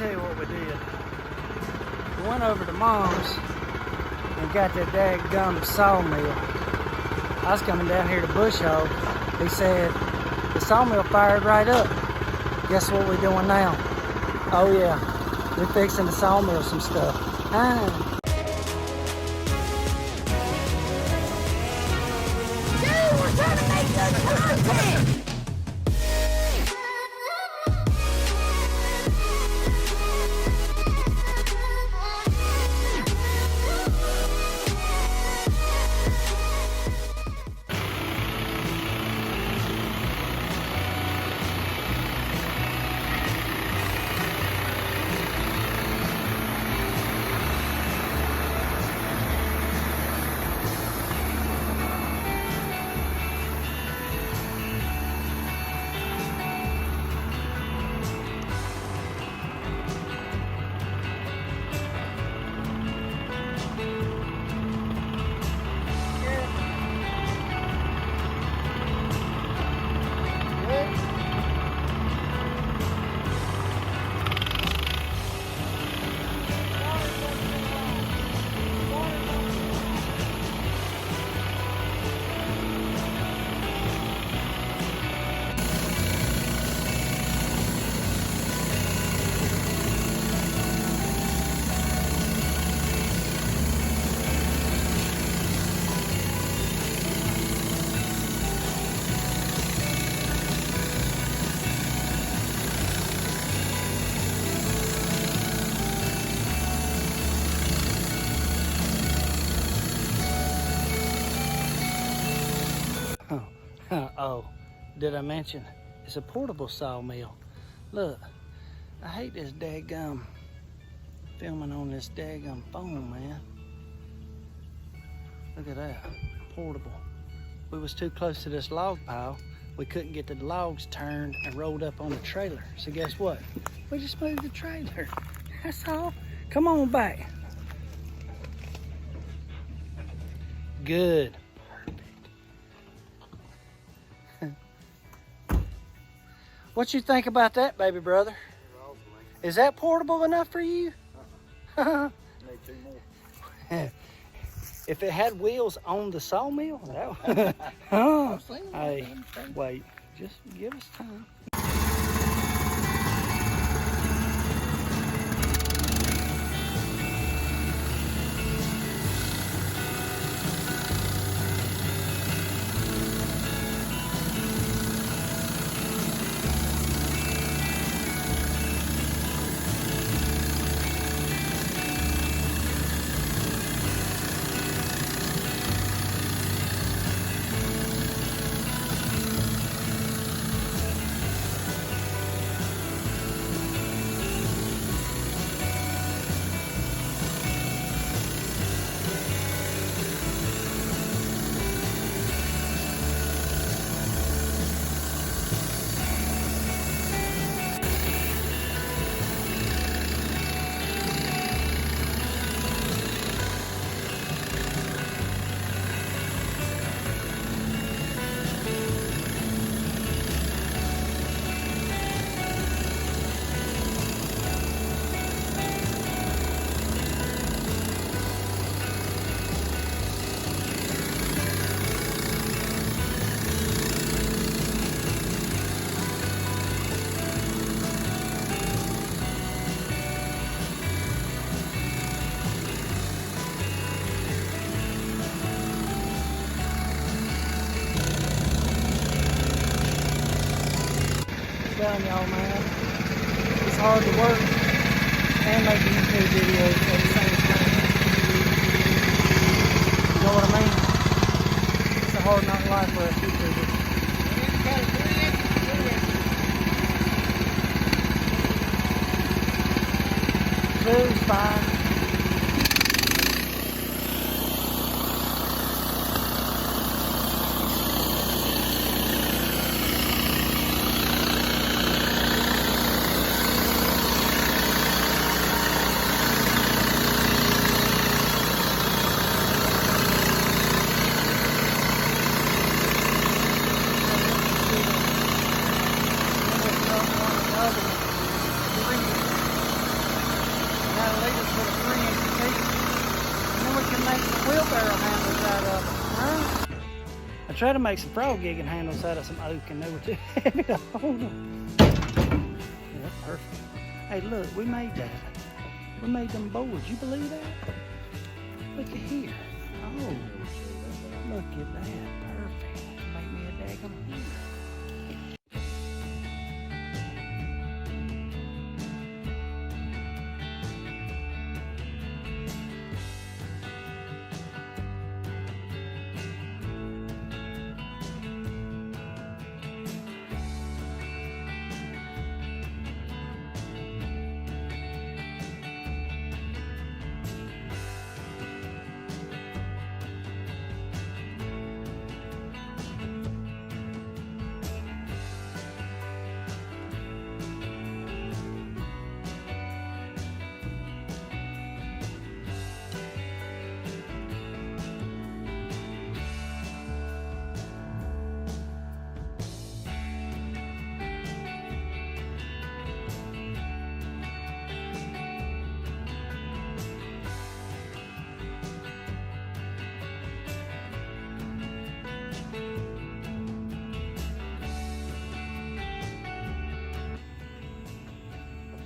tell you what we did. We went over to Mom's and got that daggum sawmill. I was coming down here to Bush Hog. He said the sawmill fired right up. Guess what we're doing now? Oh yeah, we're fixing the sawmill some stuff. Dude, we're trying to make good content! Oh, did I mention it's a portable sawmill? Look, I hate this daggum filming on this daggum phone, man. Look at that, portable. We was too close to this log pile. We couldn't get the logs turned and rolled up on the trailer. So guess what? We just moved the trailer. That's all. Come on back. Good. What you think about that, baby brother? Is that portable enough for you? Need two more. If it had wheels on the sawmill, that would... Hey, wait, just give us time. Telling y'all, man, it's hard to work and make YouTube videos at the same time. You know what I mean? It's a hard knock life for us YouTubers. Two's fine. put a 3-inch piece. And then we can make some wheelbarrow handles out of it, huh? I tried to make some frog gigging handles out of some oak and they were too heavy to hold them. Yeah, that's perfect. Hey, look, we made that. We made them boards. You believe that? Look at here. Oh, look at that. Perfect. Make me a daggum here.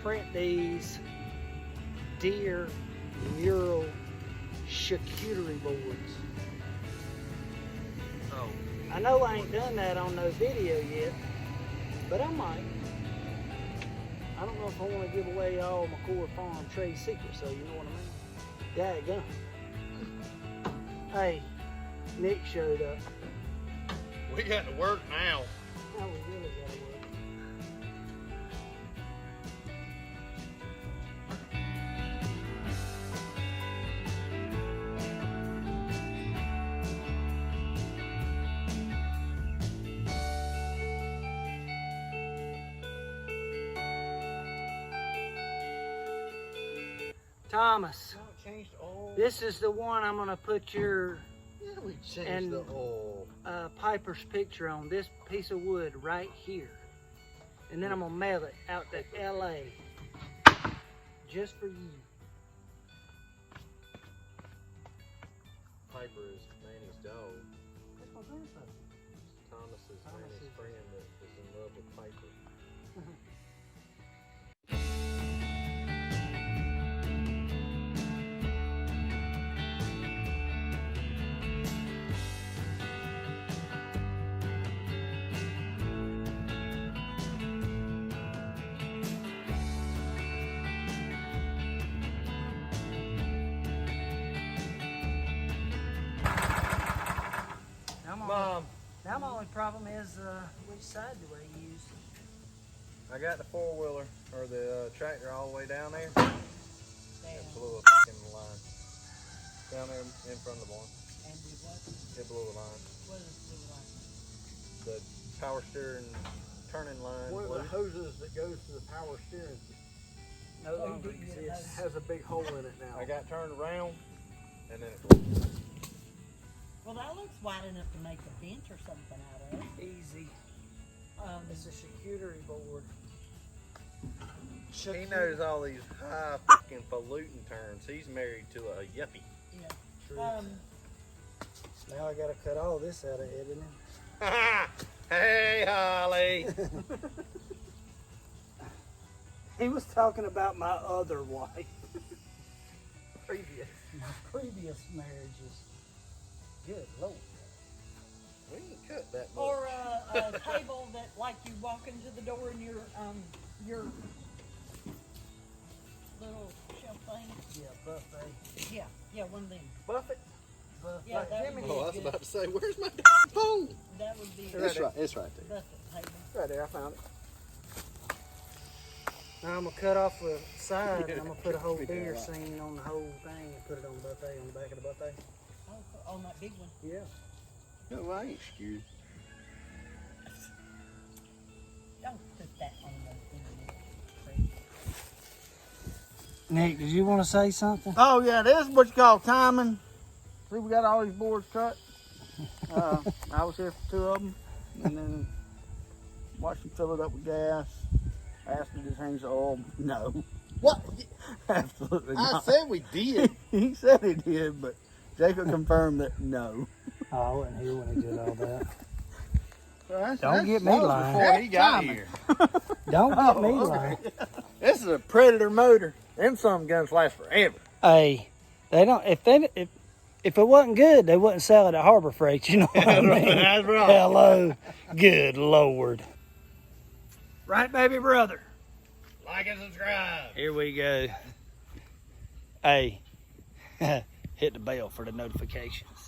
Print these deer mural charcuterie boards. Oh. I know I ain't done that on no video yet, but I might. I don't know if I want to give away all my Core Farm trade secrets, so you know what I mean? Daggum. Hey, Nick showed up. We got to work now. Now we really gotta work. Thomas, Changed all. this is the one I'm gonna put your Yeah, we changed and- the oil. Piper's picture on this piece of wood right here. And then I'm gonna mail it out to LA. Just for you. Piper is Manny's dog. That's my grandfather. Thomas is Manny's Thomas's- friend that is in love with Piper. Mom, Now my only problem is which side do I use? I got the 4-wheeler or the tractor all the way down there. Damn. It blew a in the line. Down there in front of the barn. And do what? It blew a line. What is the line? The power steering turning line. One of blew. the hoses that goes to the power steering No longer do you get exists. has a big hole in it now. I got turned around and then it blew. Well, that looks wide enough to make a bench or something out of. Easy. It's a charcuterie board. He knows all these high fucking falutin terms. He's married to a yuppie. Yeah. Now I gotta cut all this out of editing. Hey, Holly. He was talking about my other wife. Previous. Previous marriages. Good Lord. We ain't cut that much. Or a table that, like, you walk into the door and your little shelf thing. Yeah, buffet. Yeah, one of them. Buffett. Buffet. Yeah, that Jimmy. would be Oh, I was good. about to say, where's my phone? That would be It's right- It's right there. buffet table. Right there, I found it. Now I'm gonna cut off the side and I'm gonna put a whole Yeah, deer right. scene on the whole thing and put it on the buffet, on the back of the buffet. Oh, on that big one. Yeah. No, I ain't scared. Don't put that on the internet. Nick, did you want to say something? Oh yeah, this is what you call timing. See, we got all these boards cut. I was here for 2 of them, and then watched them fill it up with gas. Asked me to change the oil. No. What? Absolutely I not. said we did. He said he did, but Jacob confirmed that no. Oh, I wasn't here when he did all that. Well, Don't get me that was lying. Before he got timing. here. Don't get me okay. lying. This is a Predator motor. Them some guns last forever. Hey, they don't. If it wasn't good, they wouldn't sell it at Harbor Freight. You know what I mean? That's right. Hello, good Lord. Right, baby brother. Like and subscribe. Here we go. Hey, hit the bell for the notifications.